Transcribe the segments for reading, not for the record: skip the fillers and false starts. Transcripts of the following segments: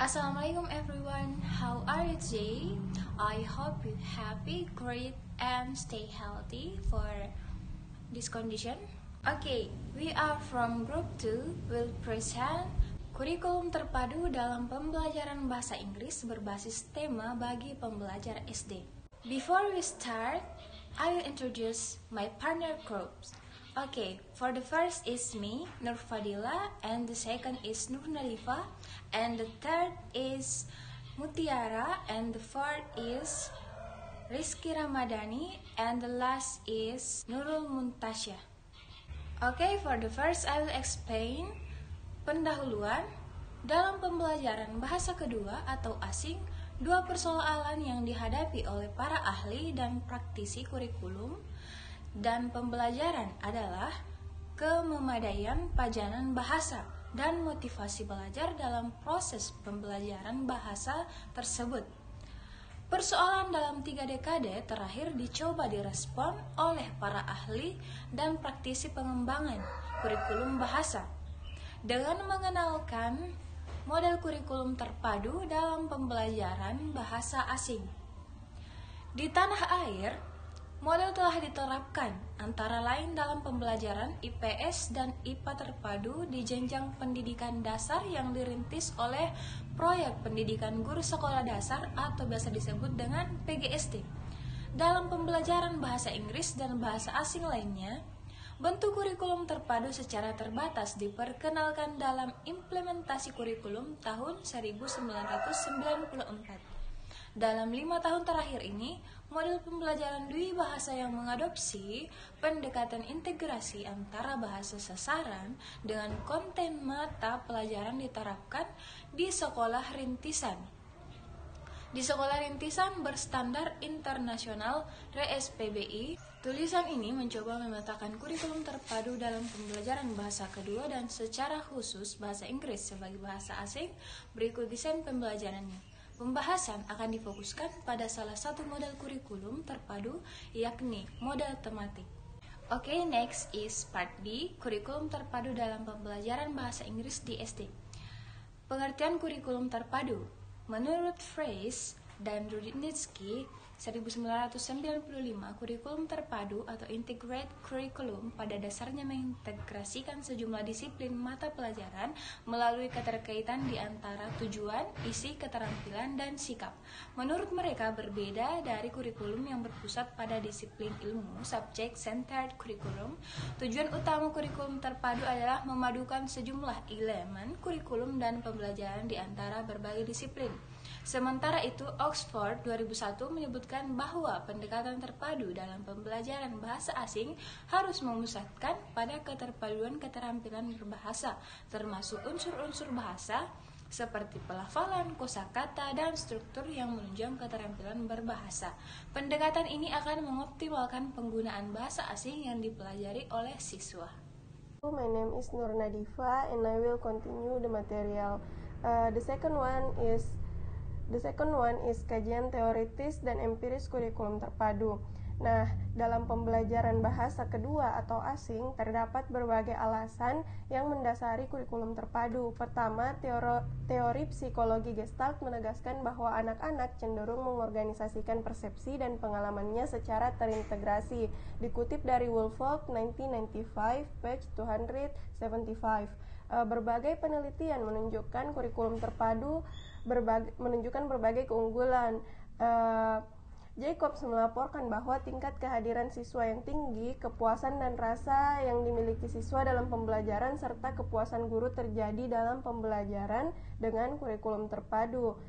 Assalamualaikum everyone, how are you today? I hope you happy, great, and stay healthy for this condition. Okay, we are from group 2 will present kurikulum terpadu dalam pembelajaran bahasa Inggris berbasis tema bagi pembelajar SD. Before we start, I will introduce my partner groups. Okay, for the first is me, Nur Fadila, and the second is Nur Nalifa, and the third is Mutiara, and the fourth is Rizky Ramadhani, and the last is Nurul Muntasya. Okay, for the first I will explain pendahuluan. Dalam pembelajaran bahasa kedua atau asing, dua persoalan yang dihadapi oleh para ahli dan praktisi kurikulum dan pembelajaran adalah kememadaian pajanan bahasa dan motivasi belajar dalam proses pembelajaran bahasa tersebut. Persoalan dalam 3 dekade terakhir dicoba direspon oleh para ahli dan praktisi pengembangan kurikulum bahasa dengan mengenalkan model kurikulum terpadu dalam pembelajaran bahasa asing. Di tanah air, model telah diterapkan antara lain dalam pembelajaran IPS dan IPA terpadu di jenjang pendidikan dasar yang dirintis oleh Proyek Pendidikan Guru Sekolah Dasar atau biasa disebut dengan PGSD. Dalam pembelajaran bahasa Inggris dan bahasa asing lainnya, bentuk kurikulum terpadu secara terbatas diperkenalkan dalam implementasi kurikulum tahun 1994. Dalam 5 tahun terakhir ini, model pembelajaran dwi bahasa yang mengadopsi pendekatan integrasi antara bahasa sasaran dengan konten mata pelajaran diterapkan di sekolah rintisan. Di sekolah rintisan berstandar internasional RSPBI, tulisan ini mencoba memetakan kurikulum terpadu dalam pembelajaran bahasa kedua dan secara khusus bahasa Inggris sebagai bahasa asing. Berikut desain pembelajarannya. Pembahasan akan difokuskan pada salah satu model kurikulum terpadu, yakni model tematik. Okay, next is part B, kurikulum terpadu dalam pembelajaran bahasa Inggris di SD. Pengertian kurikulum terpadu. Menurut Phrase dan Rudnitsky 1995, kurikulum terpadu atau integrated curriculum pada dasarnya mengintegrasikan sejumlah disiplin mata pelajaran melalui keterkaitan di antara tujuan, isi, keterampilan, dan sikap. Menurut mereka berbeda dari kurikulum yang berpusat pada disiplin ilmu, subject centered curriculum. Tujuan utama kurikulum terpadu adalah memadukan sejumlah elemen kurikulum dan pembelajaran di antara berbagai disiplin. Sementara itu, Oxford 2001 menyebutkan bahwa pendekatan terpadu dalam pembelajaran bahasa asing harus memusatkan pada keterpaduan keterampilan berbahasa, termasuk unsur-unsur bahasa seperti pelafalan, kosakata, dan struktur yang menunjang keterampilan berbahasa. Pendekatan ini akan mengoptimalkan penggunaan bahasa asing yang dipelajari oleh siswa. My name is Nur Nadifa and I will continue the material. The second one is kajian teoritis dan empiris kurikulum terpadu. Nah, dalam pembelajaran bahasa kedua atau asing terdapat berbagai alasan yang mendasari kurikulum terpadu. Pertama, teori psikologi Gestalt menegaskan bahwa anak-anak cenderung mengorganisasikan persepsi dan pengalamannya secara terintegrasi. Dikutip dari Woolfolk 1995, page 275. Berbagai penelitian menunjukkan kurikulum terpadu menunjukkan berbagai keunggulan. Jacobs melaporkan bahwa tingkat kehadiran siswa yang tinggi, kepuasan dan rasa yang dimiliki siswa dalam pembelajaran, serta kepuasan guru terjadi dalam pembelajaran dengan kurikulum terpadu.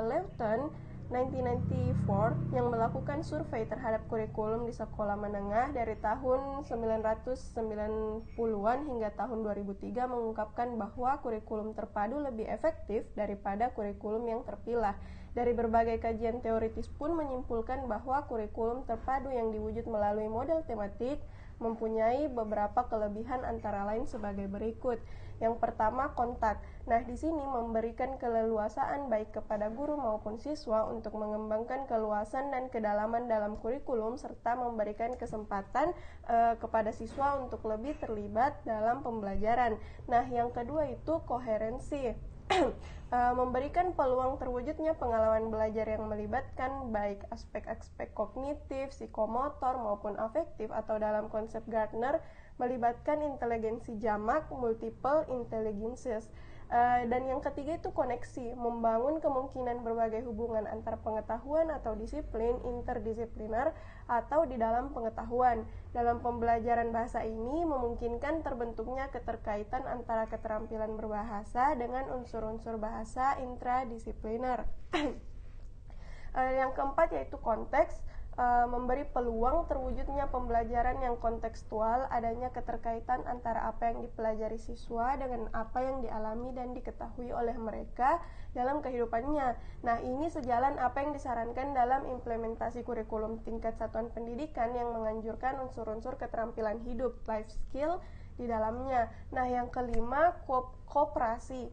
Lewton 1994 yang melakukan survei terhadap kurikulum di sekolah menengah dari tahun 1990-an hingga tahun 2003 mengungkapkan bahwa kurikulum terpadu lebih efektif daripada kurikulum yang terpilah. Dari berbagai kajian teoritis pun menyimpulkan bahwa kurikulum terpadu yang diwujud melalui model tematik mempunyai beberapa kelebihan antara lain sebagai berikut. Yang pertama, kontak. Nah, di sini memberikan keleluasaan baik kepada guru maupun siswa untuk mengembangkan keluasan dan kedalaman dalam kurikulum serta memberikan kesempatan kepada siswa untuk lebih terlibat dalam pembelajaran. Nah, yang kedua itu koherensi. memberikan peluang terwujudnya pengalaman belajar yang melibatkan baik aspek-aspek kognitif, psikomotor maupun afektif, atau dalam konsep Gardner melibatkan inteligensi jamak, multiple intelligences. Dan yang ketiga itu koneksi, membangun kemungkinan berbagai hubungan antar pengetahuan atau disiplin interdisipliner atau di dalam pengetahuan. Dalam pembelajaran bahasa ini memungkinkan terbentuknya keterkaitan antara keterampilan berbahasa dengan unsur-unsur bahasa intradisipliner. Yang keempat yaitu konteks, memberi peluang terwujudnya pembelajaran yang kontekstual, adanya keterkaitan antara apa yang dipelajari siswa dengan apa yang dialami dan diketahui oleh mereka dalam kehidupannya. Nah, ini sejalan apa yang disarankan dalam implementasi kurikulum tingkat satuan pendidikan yang menganjurkan unsur-unsur keterampilan hidup, life skill di dalamnya. Nah, yang kelima, kooperasi,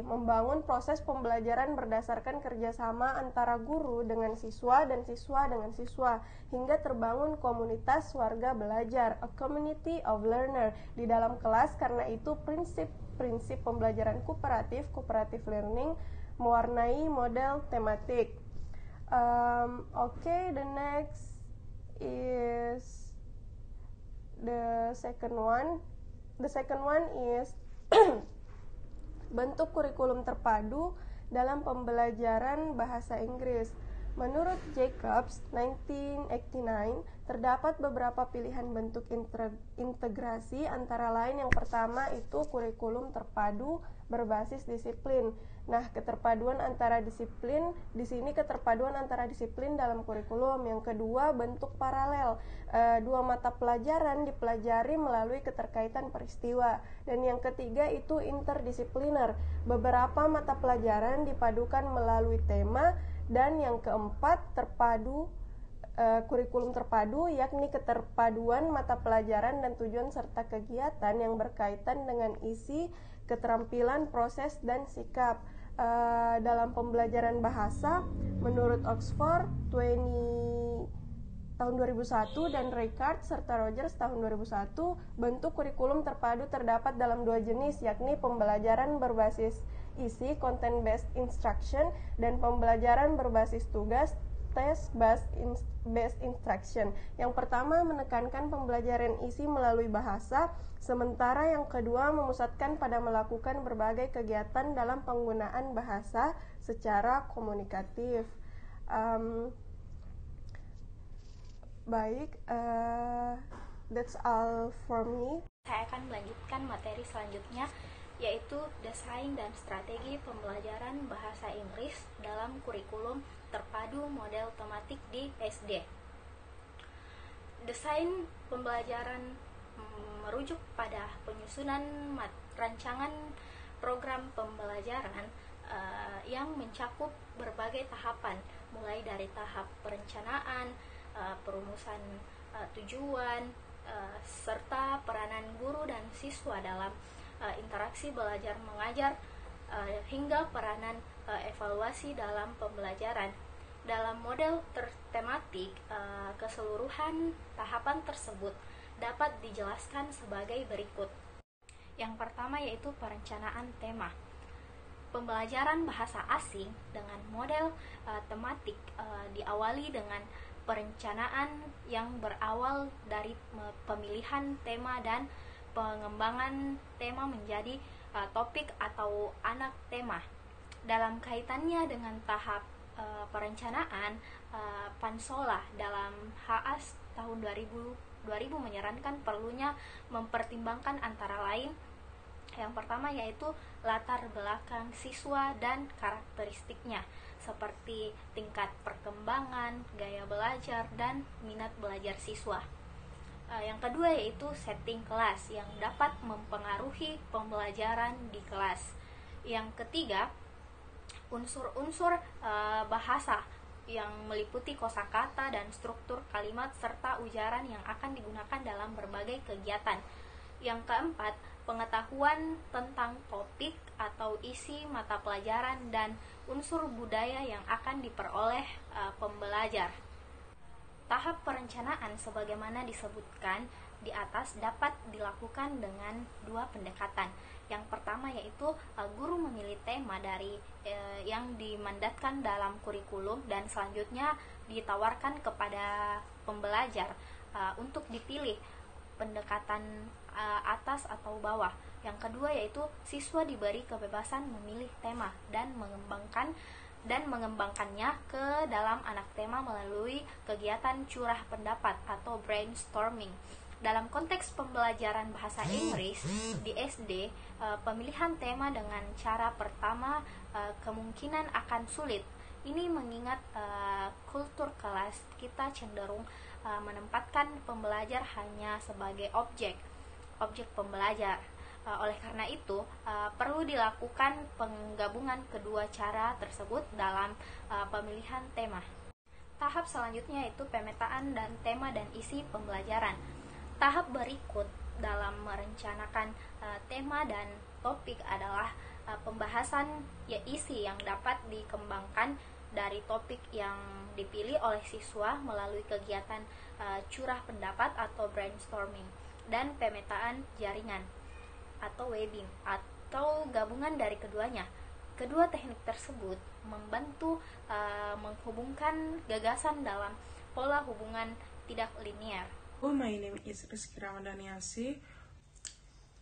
membangun proses pembelajaran berdasarkan kerjasama antara guru dengan siswa dan siswa dengan siswa, hingga terbangun komunitas warga belajar, a community of learner, di dalam kelas. Karena itu prinsip pembelajaran kooperatif, cooperative learning, mewarnai model tematik. The next is the second one. The second one is bentuk kurikulum terpadu dalam pembelajaran bahasa Inggris. Menurut Jacobs 1989, terdapat beberapa pilihan bentuk integrasi, antara lain yang pertama itu kurikulum terpadu berbasis disiplin. Nah, keterpaduan antara disiplin, di sini keterpaduan antara disiplin dalam kurikulum. Yang kedua, bentuk paralel. Dua mata pelajaran dipelajari melalui keterkaitan peristiwa. Dan yang ketiga itu interdisipliner. Beberapa mata pelajaran dipadukan melalui tema. Dan yang keempat, kurikulum terpadu, yakni keterpaduan mata pelajaran dan tujuan serta kegiatan yang berkaitan dengan isi, keterampilan, proses, dan sikap. Dalam pembelajaran bahasa, menurut Oxford tahun 2001 dan Ricard serta Rogers tahun 2001, bentuk kurikulum terpadu terdapat dalam dua jenis, yakni pembelajaran berbasis isi, content based instruction, dan pembelajaran berbasis tugas, test based instruction. Yang pertama menekankan pembelajaran isi melalui bahasa, sementara yang kedua memusatkan pada melakukan berbagai kegiatan dalam penggunaan bahasa secara komunikatif. That's all for me. Saya akan melanjutkan materi selanjutnya, yaitu desain dan strategi pembelajaran bahasa Inggris dalam kurikulum terpadu model tematik di SD. Desain pembelajaran merujuk pada penyusunan rancangan program pembelajaran yang mencakup berbagai tahapan, mulai dari tahap perencanaan, perumusan tujuan, serta peranan guru dan siswa dalam interaksi belajar mengajar, hingga peranan evaluasi dalam pembelajaran. Dalam model tematik, keseluruhan tahapan tersebut dapat dijelaskan sebagai berikut. Yang pertama yaitu perencanaan tema. Pembelajaran bahasa asing dengan model tematik diawali dengan perencanaan yang berawal dari pemilihan tema dan pengembangan tema menjadi topik atau anak tema. Dalam kaitannya dengan tahap perencanaan, Pansola dalam HAS tahun 2000 menyarankan perlunya mempertimbangkan antara lain yang pertama yaitu latar belakang siswa dan karakteristiknya, seperti tingkat perkembangan, gaya belajar, dan minat belajar siswa. Yang kedua yaitu setting kelas yang dapat mempengaruhi pembelajaran di kelas. Yang ketiga, unsur-unsur bahasa yang meliputi kosakata dan struktur kalimat serta ujaran yang akan digunakan dalam berbagai kegiatan. Yang keempat, pengetahuan tentang topik atau isi mata pelajaran dan unsur budaya yang akan diperoleh pembelajar. Tahap perencanaan sebagaimana disebutkan di atas dapat dilakukan dengan dua pendekatan. Yang pertama yaitu guru memilih tema dari yang dimandatkan dalam kurikulum dan selanjutnya ditawarkan kepada pembelajar untuk dipilih pendekatan atas atau bawah. Yang kedua yaitu siswa diberi kebebasan memilih tema dan mengembangkannya ke dalam anak tema melalui kegiatan curah pendapat atau brainstorming. Dalam konteks pembelajaran bahasa Inggris di SD, pemilihan tema dengan cara pertama kemungkinan akan sulit. Ini mengingat kultur kelas kita cenderung menempatkan pembelajar hanya sebagai objek pembelajar. Oleh karena itu, perlu dilakukan penggabungan kedua cara tersebut dalam pemilihan tema. Tahap selanjutnya yaitu pemetaan dan tema dan isi pembelajaran. Tahap berikut dalam merencanakan tema dan topik adalah pembahasan isi yang dapat dikembangkan dari topik yang dipilih oleh siswa melalui kegiatan curah pendapat atau brainstorming, dan pemetaan jaringan atau webbing atau gabungan dari keduanya. Kedua teknik tersebut membantu menghubungkan gagasan dalam pola hubungan tidak linear. My name is Rizky Ramadhaniasi.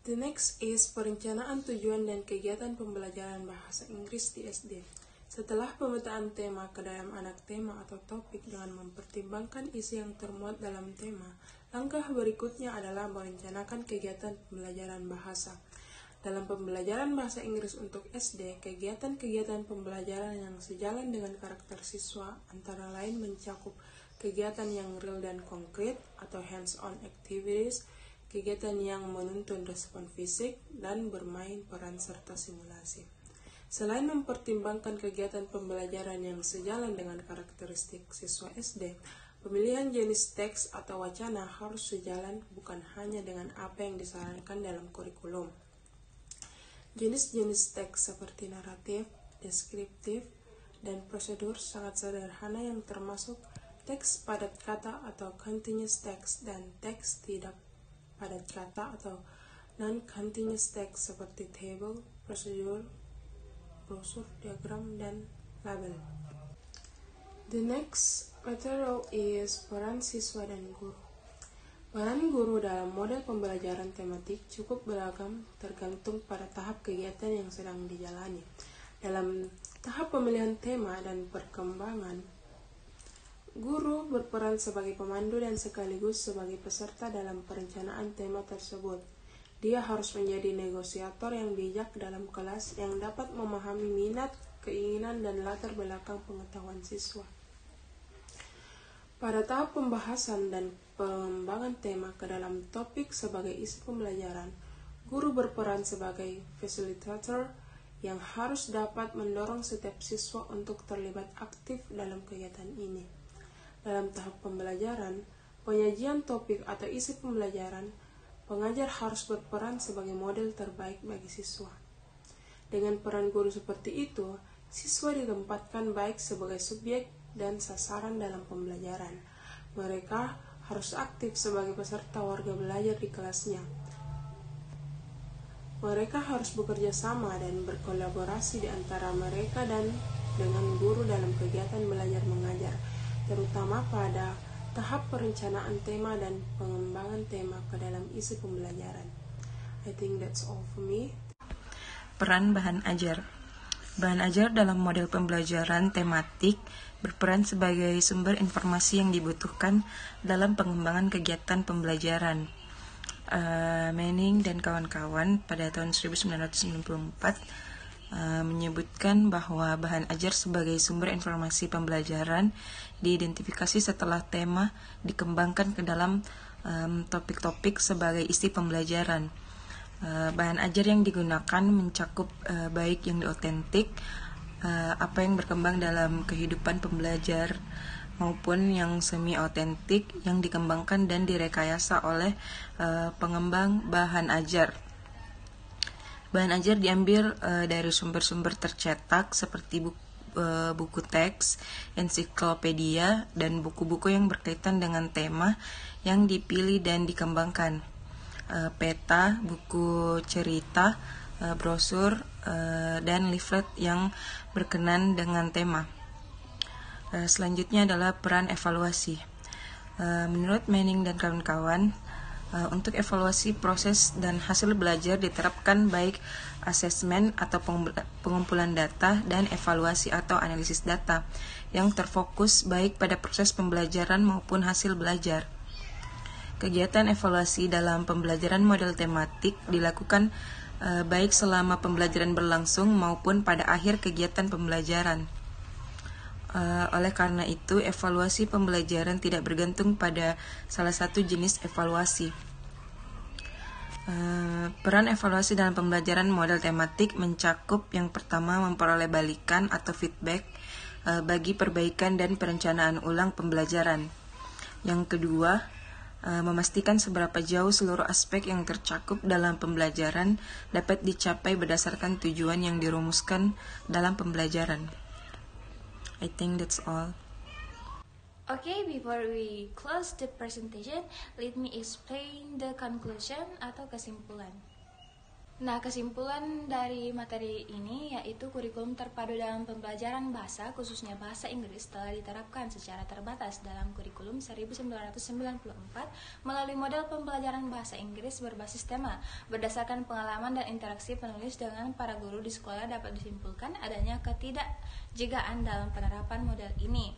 The next is perencanaan tujuan dan kegiatan pembelajaran bahasa Inggris di SD. Setelah pemetaan tema ke dalam anak tema atau topik dengan mempertimbangkan isi yang termuat dalam tema, langkah berikutnya adalah merencanakan kegiatan pembelajaran bahasa. Dalam pembelajaran bahasa Inggris untuk SD, kegiatan-kegiatan pembelajaran yang sejalan dengan karakter siswa antara lain mencakup kegiatan yang real dan konkret atau hands-on activities, kegiatan yang menuntun respon fisik, dan bermain peran serta simulasi. Selain mempertimbangkan kegiatan pembelajaran yang sejalan dengan karakteristik siswa SD, pemilihan jenis teks atau wacana harus sejalan bukan hanya dengan apa yang disarankan dalam kurikulum. Jenis-jenis teks seperti naratif, deskriptif, dan prosedur sangat sederhana yang termasuk teks padat kata atau continuous text dan teks tidak padat kata atau non-continuous text seperti table, prosedur, brosur, diagram, dan label. The next material is peran siswa dan guru. Peran guru dalam model pembelajaran tematik cukup beragam tergantung pada tahap kegiatan yang sedang dijalani. Dalam tahap pemilihan tema dan perkembangan, guru berperan sebagai pemandu dan sekaligus sebagai peserta dalam perencanaan tema tersebut. Dia harus menjadi negosiator yang bijak dalam kelas yang dapat memahami minat, keinginan, dan latar belakang pengetahuan siswa. Pada tahap pembahasan dan pengembangan tema ke dalam topik sebagai isi pembelajaran, guru berperan sebagai fasilitator yang harus dapat mendorong setiap siswa untuk terlibat aktif dalam kegiatan ini. Dalam tahap pembelajaran, penyajian topik atau isi pembelajaran, pengajar harus berperan sebagai model terbaik bagi siswa. Dengan peran guru seperti itu, siswa ditempatkan baik sebagai subjek dan sasaran dalam pembelajaran. Mereka harus aktif sebagai peserta warga belajar di kelasnya. Mereka harus bekerja sama dan berkolaborasi di antara mereka dan dengan guru dalam kegiatan belajar mengajar, terutama pada tahap perencanaan tema dan pengembangan tema ke dalam isi pembelajaran. I think that's all for me. Peran bahan ajar. Bahan ajar dalam model pembelajaran tematik berperan sebagai sumber informasi yang dibutuhkan dalam pengembangan kegiatan pembelajaran. Manning dan kawan-kawan pada tahun 1994 menyebutkan bahwa bahan ajar sebagai sumber informasi pembelajaran diidentifikasi setelah tema dikembangkan ke dalam topik-topik sebagai isi pembelajaran. Bahan ajar yang digunakan mencakup baik yang otentik, apa yang berkembang dalam kehidupan pembelajar, maupun yang semi-otentik yang dikembangkan dan direkayasa oleh pengembang bahan ajar. Bahan ajar diambil dari sumber-sumber tercetak seperti buku teks, ensiklopedia, dan buku-buku yang berkaitan dengan tema yang dipilih dan dikembangkan. Peta, buku cerita, brosur, dan leaflet yang berkenan dengan tema. Selanjutnya adalah peran evaluasi. Menurut Manning dan kawan-kawan, untuk evaluasi proses dan hasil belajar diterapkan baik asesmen atau pengumpulan data dan evaluasi atau analisis data yang terfokus baik pada proses pembelajaran maupun hasil belajar. Kegiatan evaluasi dalam pembelajaran model tematik dilakukan baik selama pembelajaran berlangsung maupun pada akhir kegiatan pembelajaran. Oleh karena itu, evaluasi pembelajaran tidak bergantung pada salah satu jenis evaluasi. Peran evaluasi dalam pembelajaran model tematik mencakup yang pertama memperoleh balikan atau feedback bagi perbaikan dan perencanaan ulang pembelajaran. Yang kedua, memastikan seberapa jauh seluruh aspek yang tercakup dalam pembelajaran dapat dicapai berdasarkan tujuan yang dirumuskan dalam pembelajaran. I think that's all. Okay, before we close the presentation, let me explain the conclusion atau kesimpulan. Nah, kesimpulan dari materi ini yaitu kurikulum terpadu dalam pembelajaran bahasa, khususnya bahasa Inggris, telah diterapkan secara terbatas dalam kurikulum 1994 melalui model pembelajaran bahasa Inggris berbasis tema. Berdasarkan pengalaman dan interaksi penulis dengan para guru di sekolah, dapat disimpulkan adanya ketidakjegaan dalam penerapan model ini.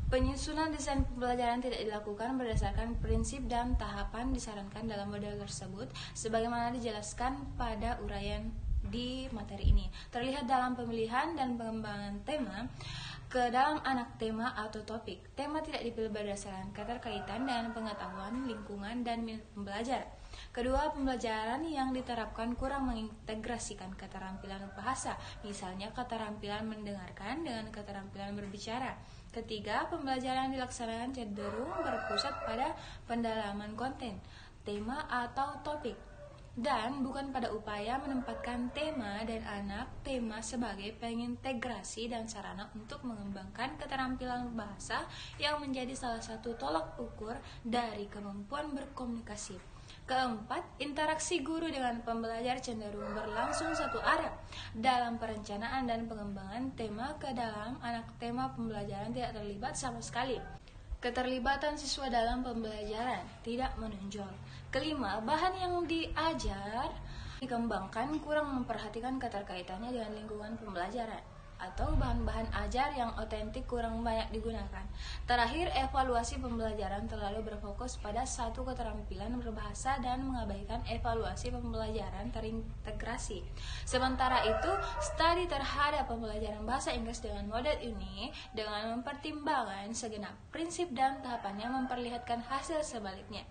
Penyusunan desain pembelajaran tidak dilakukan berdasarkan prinsip dan tahapan disarankan dalam model tersebut, sebagaimana dijelaskan pada uraian di materi ini. Terlihat dalam pemilihan dan pengembangan tema ke dalam anak tema atau topik. Tema tidak dipilih berdasarkan keterkaitan dengan pengetahuan, lingkungan, dan minat pembelajar. Kedua, pembelajaran yang diterapkan kurang mengintegrasikan keterampilan bahasa, misalnya keterampilan mendengarkan dengan keterampilan berbicara. Ketiga, pembelajaran dilaksanakan cenderung berpusat pada pendalaman konten, tema atau topik, dan bukan pada upaya menempatkan tema dan anak tema sebagai pengintegrasi dan sarana untuk mengembangkan keterampilan bahasa yang menjadi salah satu tolak ukur dari kemampuan berkomunikasi. Keempat, interaksi guru dengan pembelajar cenderung berlangsung satu arah. Dalam perencanaan dan pengembangan tema ke dalam anak tema pembelajaran tidak terlibat sama sekali. Keterlibatan siswa dalam pembelajaran tidak menonjol. Kelima, bahan yang diajar dikembangkan kurang memperhatikan keterkaitannya dengan lingkungan pembelajaran, atau bahan-bahan ajar yang otentik kurang banyak digunakan. Terakhir, evaluasi pembelajaran terlalu berfokus pada satu keterampilan berbahasa dan mengabaikan evaluasi pembelajaran terintegrasi. Sementara itu, studi terhadap pembelajaran bahasa Inggris dengan model ini dengan mempertimbangkan segenap prinsip dan tahapannya memperlihatkan hasil sebaliknya.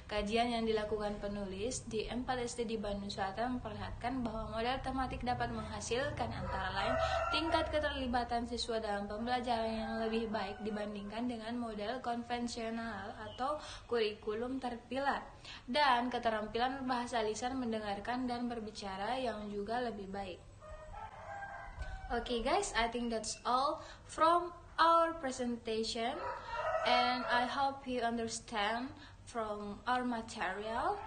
Kajian yang dilakukan penulis di 4 SD di Bandung Selatan memperlihatkan bahwa model tematik dapat menghasilkan antara lain tingkat keterlibatan siswa dalam pembelajaran yang lebih baik dibandingkan dengan model konvensional atau kurikulum terpilah, dan keterampilan bahasa lisan mendengarkan dan berbicara yang juga lebih baik. Okay guys, I think that's all from our presentation, and I hope you understand from our material.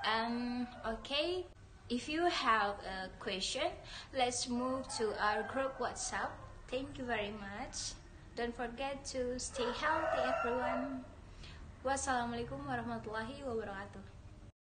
And okay, if you have a question, let's move to our group WhatsApp. Thank you very much. Don't forget to stay healthy everyone. Wassalamualaikum warahmatullahi wabarakatuh.